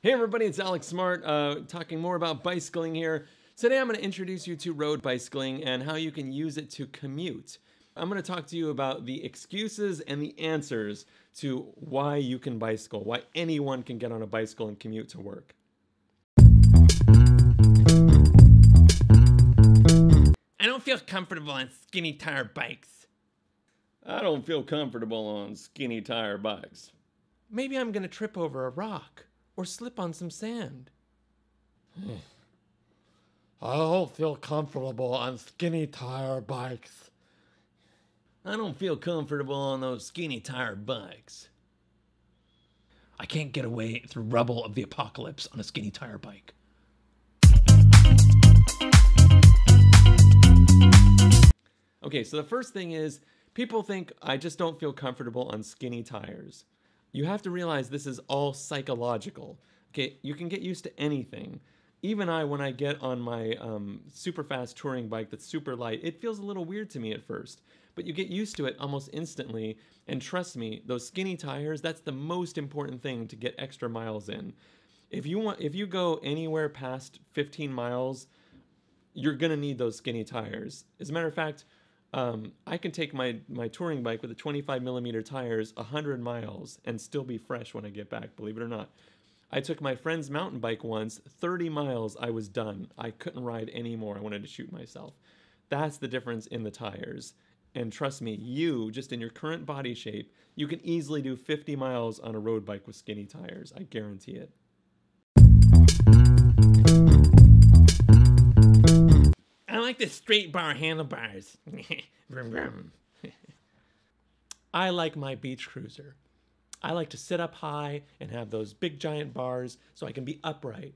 Hey everybody, it's Alex Smart, talking more about bicycling here. Today I'm going to introduce you to road bicycling and how you can use it to commute. I'm going to talk to you about the excuses and the answers to why you can bicycle, why anyone can get on a bicycle and commute to work. I don't feel comfortable on skinny tire bikes. I don't feel comfortable on skinny tire bikes. Maybe I'm going to trip over a rock or slip on some sand. I don't feel comfortable on skinny tire bikes. I don't feel comfortable on those skinny tire bikes. I can't get away through rubble of the apocalypse on a skinny tire bike. Okay, so the first thing is, people think I just don't feel comfortable on skinny tires. You have to realize this is all psychological. Okay, you can get used to anything. Even when I get on my super fast touring bike that's super light, it feels a little weird to me at first. But you get used to it almost instantly, and trust me, those skinny tires, that's the most important thing to get extra miles in. If you go anywhere past 15 miles, you're gonna need those skinny tires. As a matter of fact, I can take my touring bike with the 25mm tires 100 miles and still be fresh when I get back, believe it or not. I took my friend's mountain bike once, 30 miles, I was done. I couldn't ride anymore. I wanted to shoot myself. That's the difference in the tires. And trust me, just in your current body shape, you can easily do 50 miles on a road bike with skinny tires. I guarantee it. I like the straight bar handlebars. Vroom, vroom. I like my beach cruiser. I like to sit up high and have those big giant bars so I can be upright.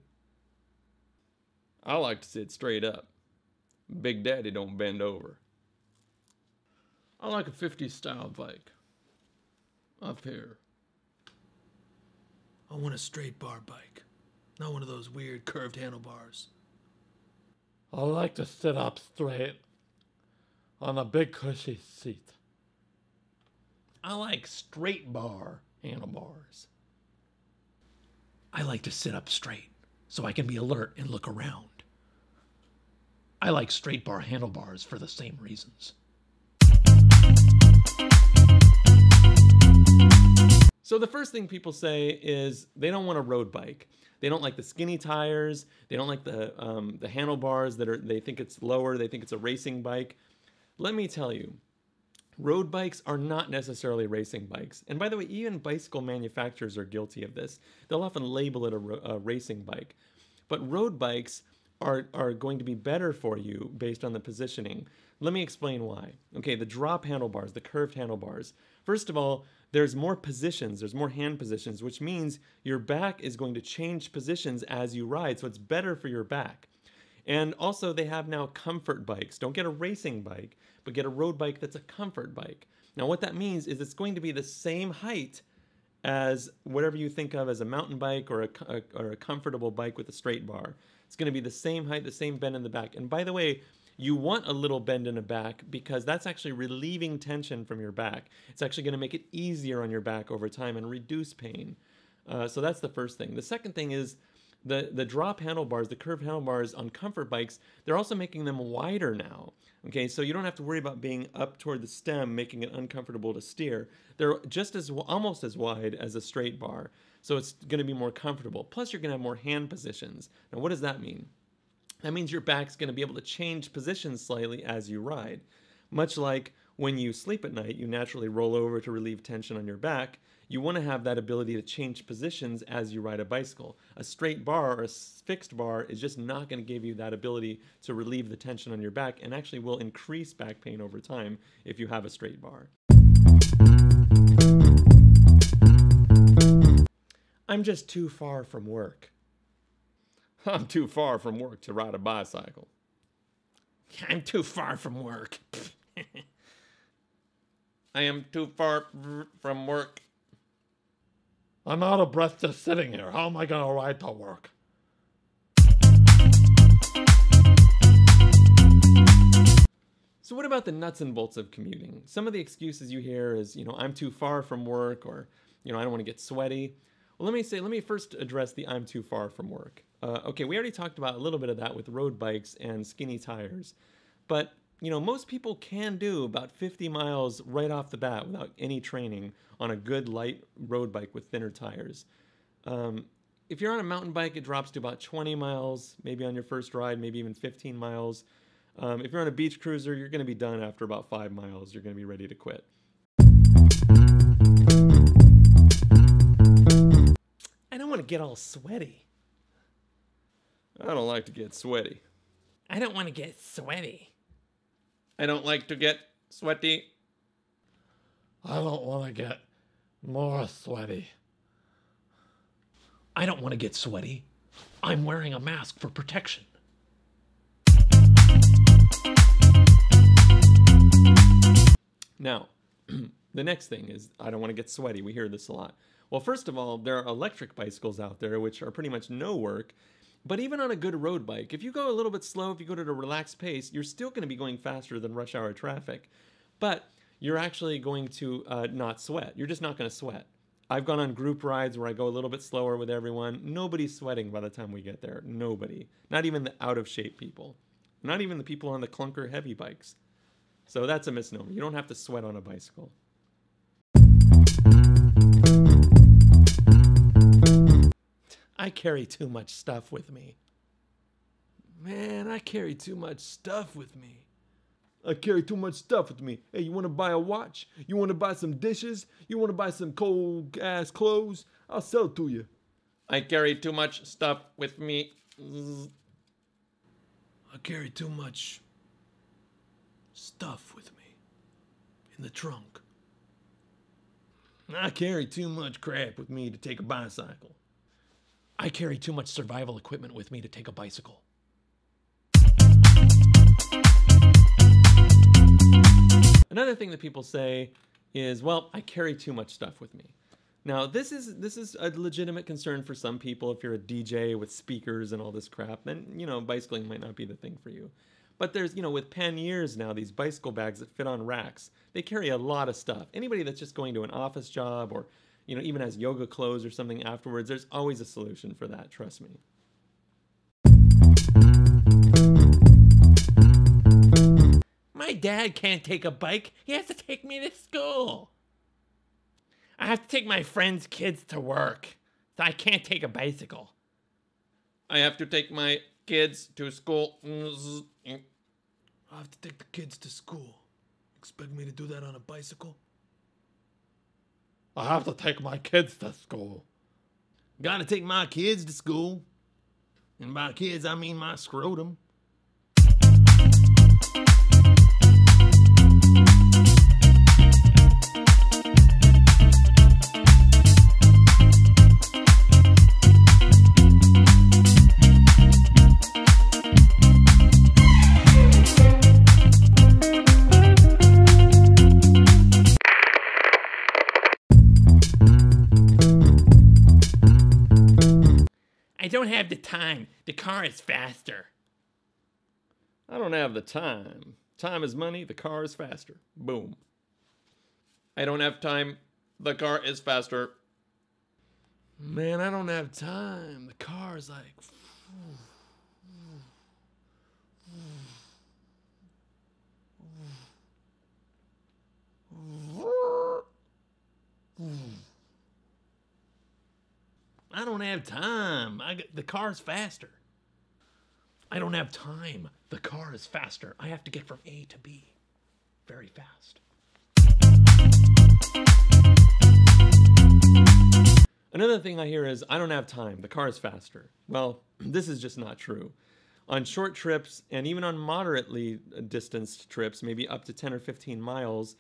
I like to sit straight up. Big Daddy don't bend over. I like a 50s style bike. Up here. I want a straight bar bike, not one of those weird curved handlebars. I like to sit up straight on a big cushy seat. I like straight bar handlebars. I like to sit up straight so I can be alert and look around. I like straight bar handlebars for the same reasons. So the first thing people say is they don't want a road bike. They don't like the skinny tires. They don't like the handlebars they think it's lower. They think it's a racing bike. Let me tell you, road bikes are not necessarily racing bikes. And by the way, even bicycle manufacturers are guilty of this. They'll often label it a racing bike. But road bikes are going to be better for you based on the positioning. Let me explain why. Okay, the drop handlebars, the curved handlebars. First of all, there's more positions, there's more hand positions, which means your back is going to change positions as you ride, so it's better for your back. And also they have now comfort bikes. Don't get a racing bike, but get a road bike that's a comfort bike. Now what that means is it's going to be the same height as whatever you think of as a mountain bike or a comfortable bike with a straight bar. It's going to be the same height, the same bend in the back. And by the way, you want a little bend in the back because that's actually relieving tension from your back. It's actually going to make it easier on your back over time and reduce pain. So that's the first thing. The second thing is the drop handlebars, the curved handlebars on comfort bikes, they're also making them wider now. Okay, so you don't have to worry about being up toward the stem, making it uncomfortable to steer. They're just almost as wide as a straight bar. So it's going to be more comfortable. Plus you're going to have more hand positions. Now what does that mean? That means your back's going to be able to change positions slightly as you ride. Much like when you sleep at night, you naturally roll over to relieve tension on your back. You want to have that ability to change positions as you ride a bicycle. A straight bar or a fixed bar is just not going to give you that ability to relieve the tension on your back and actually will increase back pain over time if you have a straight bar. I'm just too far from work. I'm too far from work to ride a bicycle. I'm too far from work. I am too far from work. I'm out of breath just sitting here. How am I going to ride to work? So what about the nuts and bolts of commuting? Some of the excuses you hear is, I'm too far from work, or, I don't want to get sweaty. Well, let me first address the I'm too far from work. Okay, we already talked about a little bit of that with road bikes and skinny tires. But, most people can do about 50 miles right off the bat without any training on a good light road bike with thinner tires. If you're on a mountain bike, it drops to about 20 miles, maybe on your first ride, maybe even 15 miles. If you're on a beach cruiser, you're going to be done after about 5 miles. You're going to be ready to quit. I don't want to get all sweaty. I don't like to get sweaty. I don't want to get sweaty. I don't like to get sweaty. I don't want to get more sweaty. I don't want to get sweaty. I'm wearing a mask for protection. Now, the next thing is I don't want to get sweaty. We hear this a lot. Well, first of all, there are electric bicycles out there which are pretty much no work. But even on a good road bike, if you go a little bit slow, if you go at a relaxed pace, you're still going to be going faster than rush hour traffic. But you're actually going to not sweat. You're just not going to sweat. I've gone on group rides where I go a little bit slower with everyone. Nobody's sweating by the time we get there. Nobody. Not even the out of shape people. Not even the people on the clunker heavy bikes. So that's a misnomer. You don't have to sweat on a bicycle. I carry too much stuff with me. Man, I carry too much stuff with me. I carry too much stuff with me. Hey, you want to buy a watch? You want to buy some dishes? You want to buy some cold ass clothes? I'll sell it to you. I carry too much stuff with me. I carry too much stuff with me in the trunk. I carry too much crap with me to take a bicycle. I carry too much survival equipment with me to take a bicycle. Another thing that people say is, well, I carry too much stuff with me. Now, this is a legitimate concern for some people. If you're a DJ with speakers and all this crap, then, bicycling might not be the thing for you. But there's, with Panniers now, these bicycle bags that fit on racks, they carry a lot of stuff. Anybody that's just going to an office job or, even has yoga clothes or something afterwards, there's always a solution for that, trust me. My dad can't take a bike. He has to take me to school. I have to take my friends' kids to work, so I can't take a bicycle. I have to take my kids to school. I have to take the kids to school. Expect me to do that on a bicycle? I have to take my kids to school. Gotta take my kids to school. And by kids, I mean my scrotum. I don't have the time. The car is faster. I don't have the time. Time is money, the car is faster. Boom. I don't have time, the car is faster. Man, I don't have time. The car is like... I don't have time. The car's faster. I don't have time. The car is faster. I have to get from A to B very fast. Another thing I hear is, I don't have time, the car is faster. Well, this is just not true. On short trips, and even on moderately distanced trips, maybe up to 10 or 15 miles,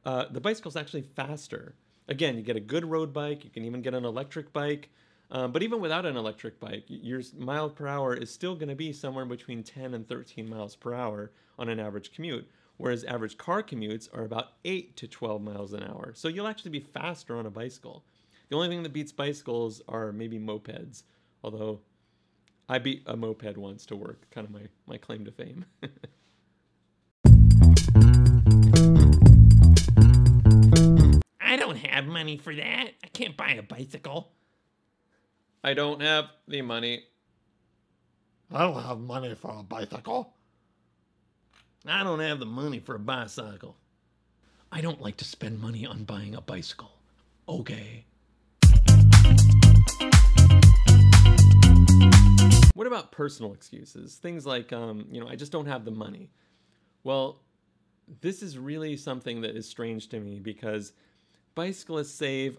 the bicycle's actually faster. Again, you get a good road bike, you can even get an electric bike, but even without an electric bike, your mile per hour is still going to be somewhere between 10 and 13 miles per hour on an average commute, whereas average car commutes are about 8 to 12 miles an hour. So you'll actually be faster on a bicycle. The only thing that beats bicycles are maybe mopeds, although I beat a moped once to work, kind of my claim to fame. I don't have money for that. I can't buy a bicycle. I don't have the money. I don't have money for a bicycle. I don't have the money for a bicycle. I don't like to spend money on buying a bicycle. Okay. What about personal excuses? Things like, I just don't have the money. Well, this is really something that is strange to me because bicyclists save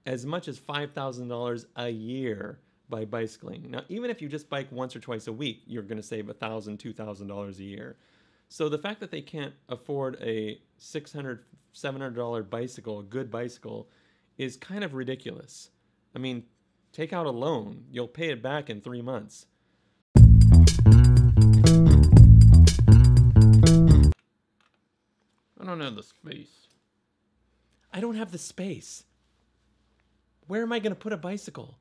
as much as $5,000 a year by bicycling. Now, even if you just bike once or twice a week, you're going to save $1,000, $2,000 a year. So the fact that they can't afford a $600, $700 bicycle, a good bicycle, is kind of ridiculous. I mean, take out a loan. You'll pay it back in 3 months. I don't have the space. I don't have the space. Where am I going to put a bicycle?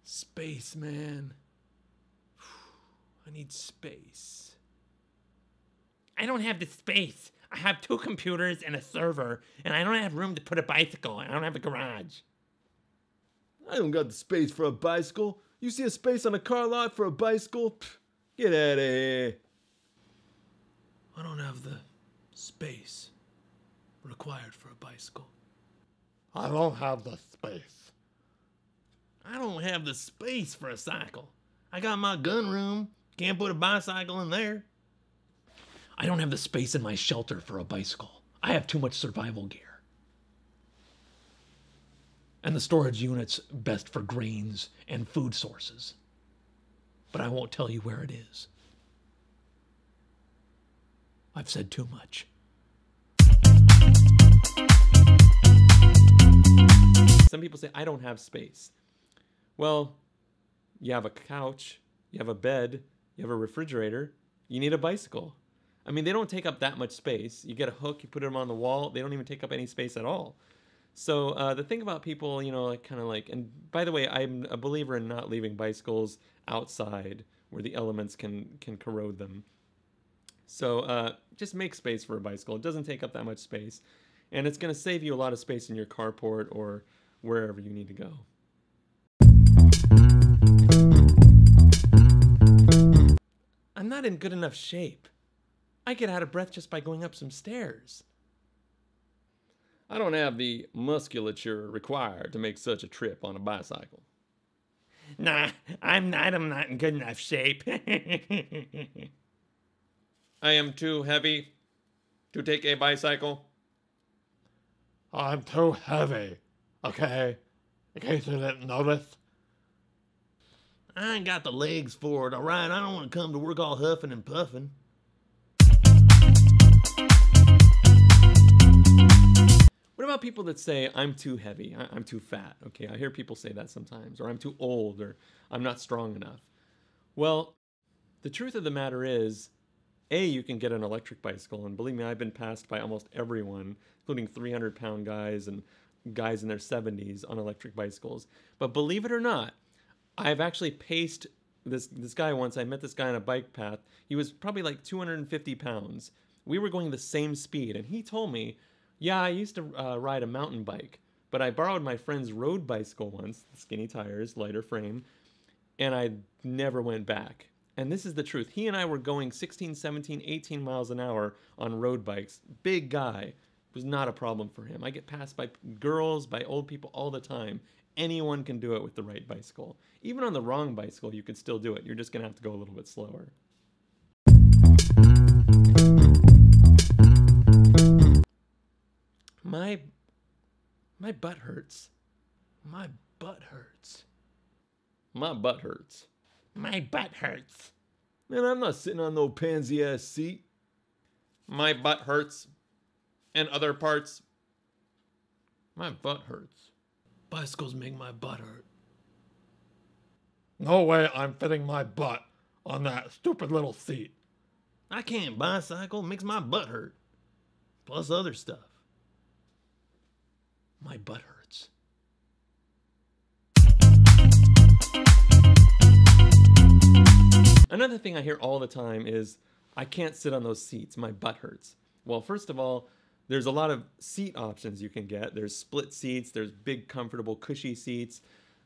Space, man. I need space. I don't have the space. I have 2 computers and a server, and I don't have room to put a bicycle. I don't have a garage. I don't got the space for a bicycle. You see a space on a car lot for a bicycle? Pfft, get out of here. I don't have the space required for a bicycle. I don't have the space. I don't have the space for a cycle. I got my gun room. Can't put a bicycle in there. I don't have the space in my shelter for a bicycle. I have too much survival gear. And the storage unit's best for grains and food sources. But I won't tell you where it is. I've said too much. Some people say, I don't have space. Well, you have a couch, you have a bed, you have a refrigerator, you need a bicycle. I mean, they don't take up that much space. You get a hook, you put them on the wall, they don't even take up any space at all. So the thing about people, and by the way, I'm a believer in not leaving bicycles outside where the elements can corrode them. So just make space for a bicycle. It doesn't take up that much space. And it's going to save you a lot of space in your carport or wherever you need to go. I'm not in good enough shape. I get out of breath just by going up some stairs. I don't have the musculature required to make such a trip on a bicycle. Nah, I'm not in good enough shape. I am too heavy to take a bicycle. I'm too heavy, okay? In case you didn't notice. I ain't got the legs for it, all right? I don't want to come to work all huffing and puffing. What about people that say, I'm too heavy, I'm too fat? Okay, I hear people say that sometimes, or I'm too old, or I'm not strong enough. Well, the truth of the matter is, A, you can get an electric bicycle, and believe me, I've been passed by almost everyone, including 300-pound guys and guys in their 70s on electric bicycles. But believe it or not, I've actually paced this guy once. I met this guy on a bike path. He was probably like 250 pounds. We were going the same speed, and he told me, yeah, I used to ride a mountain bike, but I borrowed my friend's road bicycle once, skinny tires, lighter frame, and I never went back. And this is the truth. He and I were going 16, 17, 18 miles an hour on road bikes. Big guy. It was not a problem for him. I get passed by girls, by old people all the time. Anyone can do it with the right bicycle. Even on the wrong bicycle, you can still do it. You're just going to have to go a little bit slower. My butt hurts. My butt hurts. My butt hurts. My butt hurts. Man, I'm not sitting on no pansy-ass seat. My butt hurts. And other parts. My butt hurts. Bicycles make my butt hurt. No way I'm fitting my butt on that stupid little seat. I can't bicycle. It makes my butt hurt. Plus other stuff. My butt hurts. Another thing I hear all the time is, I can't sit on those seats. My butt hurts. Well, first of all, there's a lot of seat options you can get. There's split seats. There's big, comfortable, cushy seats.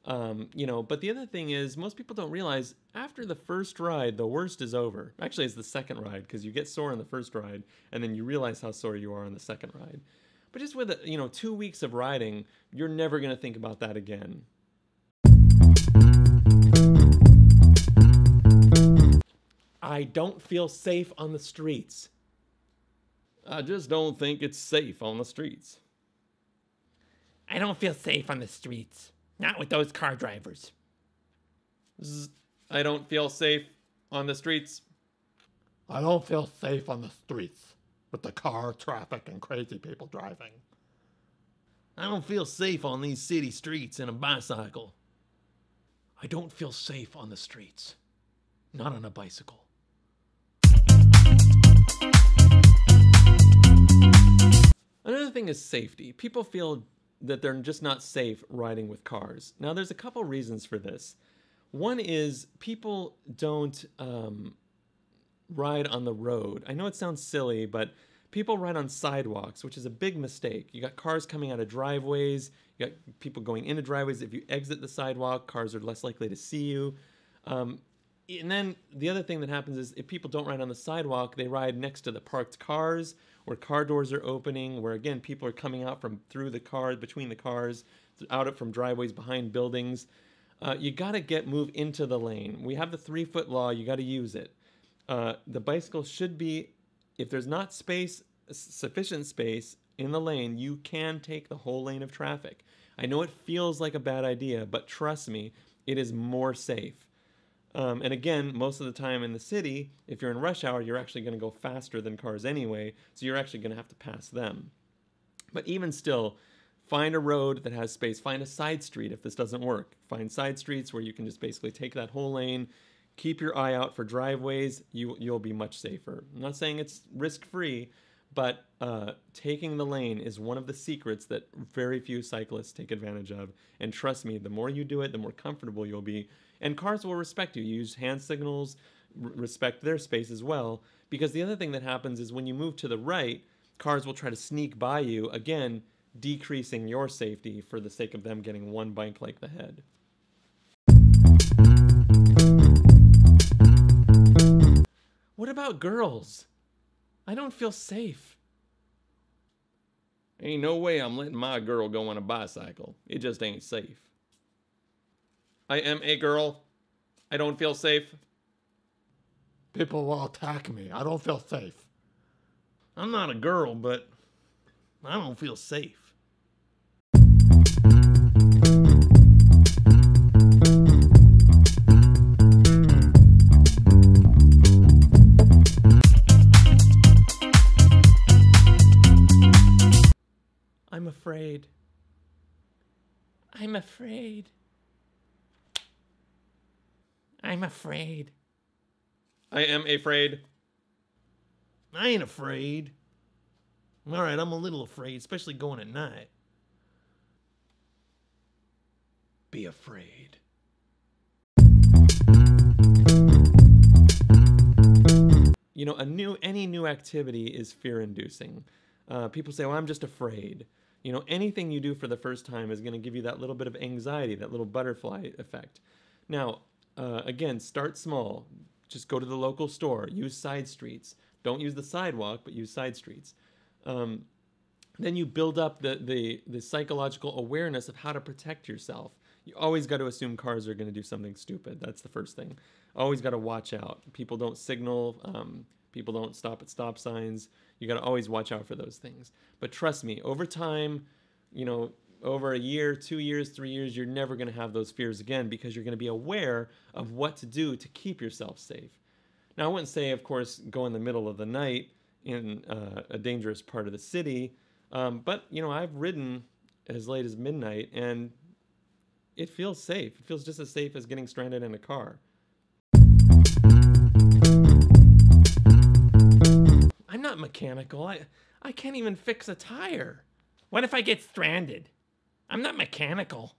But the other thing is most people don't realize after the first ride, the worst is over. Actually, it's the second ride because you get sore on the first ride and then you realize how sore you are on the second ride. But just with 2 weeks of riding, you're never going to think about that again. I don't feel safe on the streets. I just don't think it's safe on the streets. I don't feel safe on the streets. Not with those car drivers. I don't feel safe on the streets. I don't feel safe on the streets with the car traffic and crazy people driving. I don't feel safe on these city streets in a bicycle. I don't feel safe on the streets. Not on a bicycle. Another thing is safety. People feel that they're just not safe riding with cars. Now, there's a couple reasons for this. One is people don't ride on the road. I know it sounds silly, but people ride on sidewalks, which is a big mistake. You got cars coming out of driveways. You got people going into driveways. If you exit the sidewalk, cars are less likely to see you. And then the other thing that happens is if people don't ride on the sidewalk, they ride next to the parked cars where car doors are opening, where again, people are coming out from through the car, between the cars, out from driveways, behind buildings. You got to move into the lane. We have the 3-foot law. You got to use it. The bicycle should be, if there's not sufficient space in the lane, you can take the whole lane of traffic. I know it feels like a bad idea, but trust me, it is more safe. And again, most of the time in the city, if you're in rush hour, you're actually going to go faster than cars anyway, so you're actually going to have to pass them. But even still, find a road that has space. Find a side street if this doesn't work. Find side streets where you can just basically take that whole lane. Keep your eye out for driveways. You'll be much safer. I'm not saying it's risk-free, but taking the lane is one of the secrets that very few cyclists take advantage of. And trust me, the more you do it, the more comfortable you'll be. And cars will respect you. You use hand signals, respect their space as well. Because the other thing that happens is when you move to the right, cars will try to sneak by you, again, decreasing your safety for the sake of them getting one bike like the head. What about girls? I don't feel safe. Ain't no way I'm letting my girl go on a bicycle. It just ain't safe. I am a girl. I don't feel safe. People will attack me. I don't feel safe. I'm not a girl, but I don't feel safe. I'm afraid. I'm afraid. I'm afraid. I am afraid. I ain't afraid. All right, I'm a little afraid, especially going at night. Be afraid. Any new activity is fear-inducing. People say, well, I'm just afraid. Anything you do for the first time is going to give you that little bit of anxiety, that little butterfly effect. Now, again, start small. Just go to the local store. Use side streets. Don't use the sidewalk, but use side streets. Then you build up the psychological awareness of how to protect yourself. You always got to assume cars are going to do something stupid. That's the first thing. Always got to watch out. People don't signal. People don't stop at stop signs. You got to always watch out for those things. But trust me, over time, over a year, 2 years, 3 years, you're never going to have those fears again because you're going to be aware of what to do to keep yourself safe. Now, I wouldn't say, of course, go in the middle of the night in a dangerous part of the city, but, I've ridden as late as midnight, and it feels safe. It feels just as safe as getting stranded in a car. I'm not mechanical. I can't even fix a tire. What if I get stranded? I'm not mechanical.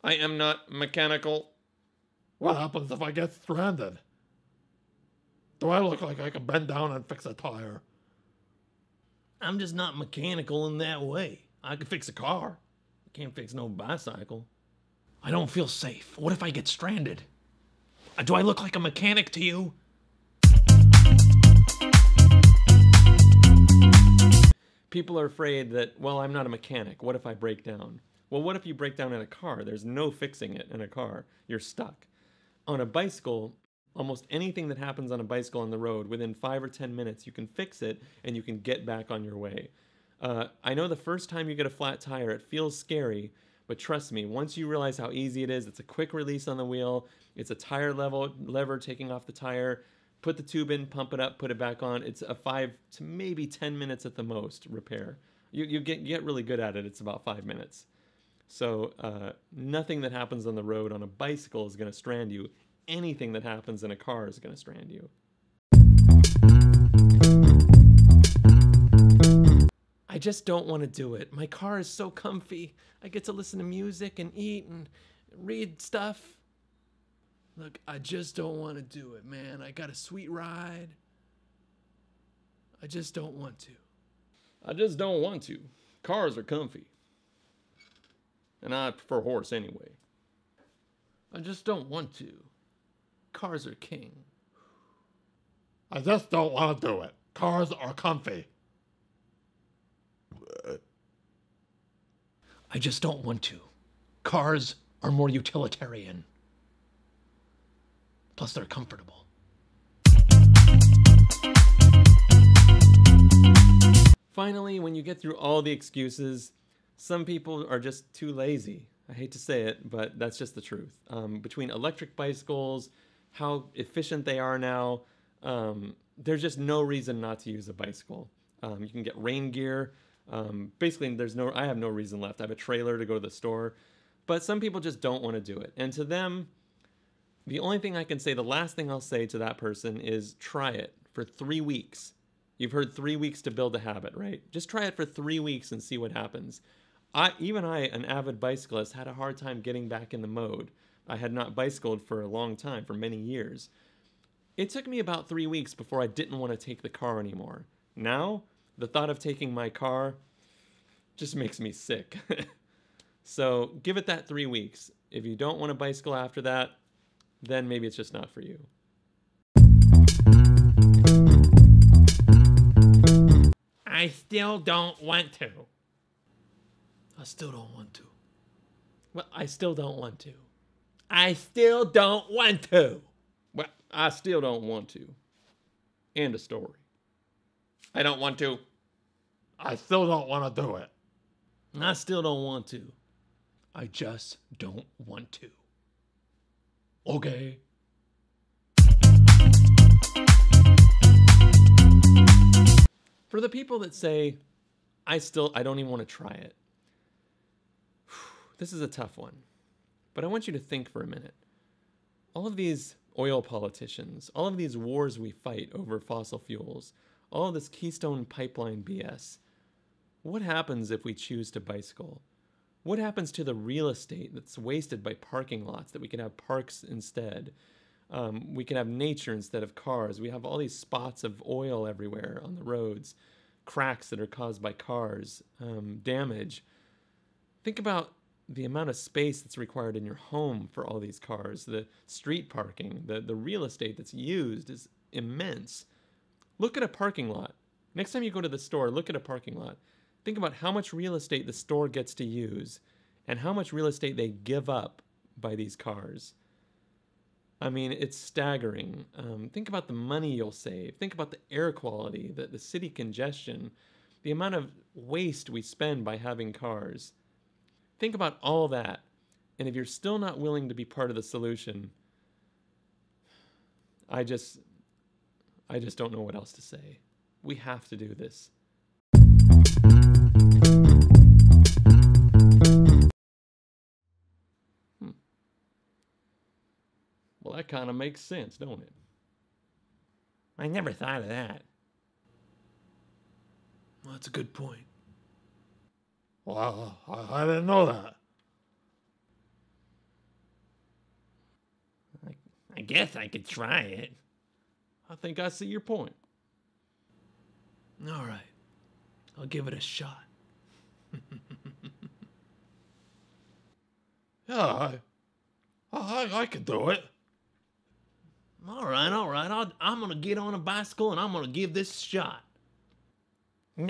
I am not mechanical. What happens if I get stranded? Do I look like I can bend down and fix a tire? I'm just not mechanical in that way. I can fix a car. I can't fix no bicycle. I don't feel safe. What if I get stranded? Do I look like a mechanic to you? People are afraid that, well, I'm not a mechanic. What if I break down? Well, what if you break down in a car? There's no fixing it in a car. You're stuck. On a bicycle, almost anything that happens on a bicycle on the road, within 5 or 10 minutes, you can fix it and you can get back on your way. I know the first time you get a flat tire, it feels scary, but trust me, once you realize how easy it is, it's a quick release on the wheel, it's a tire lever taking off the tire, put the tube in, pump it up, put it back on. It's a 5 to maybe 10 minutes at the most repair. You get really good at it. It's about 5 minutes. So nothing that happens on the road on a bicycle is going to strand you. Anything that happens in a car is going to strand you. I just don't want to do it. My car is so comfy. I get to listen to music and eat and read stuff. Look, I just don't want to do it, man. I got a sweet ride. I just don't want to. I just don't want to. Cars are comfy. And I prefer horse anyway. I just don't want to. Cars are king. I just don't want to do it. Cars are comfy. I just don't want to. Cars are more utilitarian. Plus, they're comfortable. Finally, when you get through all the excuses, some people are just too lazy. I hate to say it, but that's just the truth. Between electric bicycles, how efficient they are now, there's just no reason not to use a bicycle. You can get rain gear. Basically, I have no reason left. I have a trailer to go to the store. But some people just don't want to do it. And to them, the only thing I can say, the last thing I'll say to that person is try it for 3 weeks. You've heard 3 weeks to build a habit, right? Just try it for 3 weeks and see what happens. Even I, an avid bicyclist, had a hard time getting back in the mode. I had not bicycled for a long time, for many years. It took me about 3 weeks before I didn't want to take the car anymore. Now, the thought of taking my car just makes me sick. So give it that 3 weeks. If you don't want to bicycle after that, then maybe it's just not for you. I still don't want to. I still don't want to. Well, I still don't want to. I still don't want to. Well, I still don't want to. And a story. I don't want to. I still don't want to do it. I still don't want to. I just don't want to. Okay. For the people that say, I don't even want to try it. This is a tough one. But I want you to think for a minute. All of these oil politicians, all of these wars we fight over fossil fuels, all of this Keystone Pipeline BS, what happens if we choose to bicycle? What happens to the real estate that's wasted by parking lots that we can have parks instead? We can have nature instead of cars. We have all these spots of oil everywhere on the roads, cracks that are caused by cars, damage. Think about the amount of space that's required in your home for all these cars, the street parking, the real estate that's used is immense. Look at a parking lot. Next time you go to the store, look at a parking lot. Think about how much real estate the store gets to use and how much real estate they give up by these cars. I mean, it's staggering. Think about the money you'll save. Think about the air quality, the city congestion, the amount of waste we spend by having cars. Think about all that. And if you're still not willing to be part of the solution, I just don't know what else to say. We have to do this. Well, that kind of makes sense, don't it? I never thought of that. Well, that's a good point. Well, I didn't know that. I guess I could try it. I think I see your point. All right. I'll give it a shot. Yeah, I can do it. All right. I'm gonna get on a bicycle and I'm gonna give this a shot.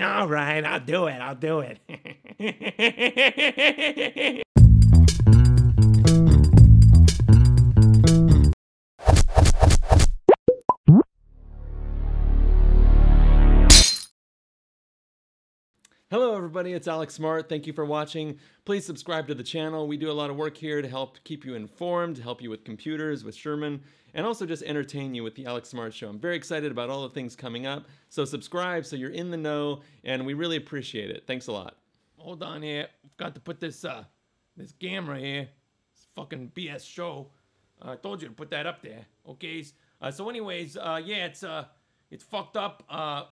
All right, I'll do it. Hello everybody, it's Alex Smart. Thank you for watching. Please subscribe to the channel. We do a lot of work here to help keep you informed, to help you with computers, with Sherman, and also just entertain you with the Alex Smart Show. I'm very excited about all the things coming up. So subscribe so you're in the know, and we really appreciate it. Thanks a lot. Hold on here. I've got to put this this camera here. This fucking BS show. I told you to put that up there. Okay. So anyways, yeah, it's fucked up.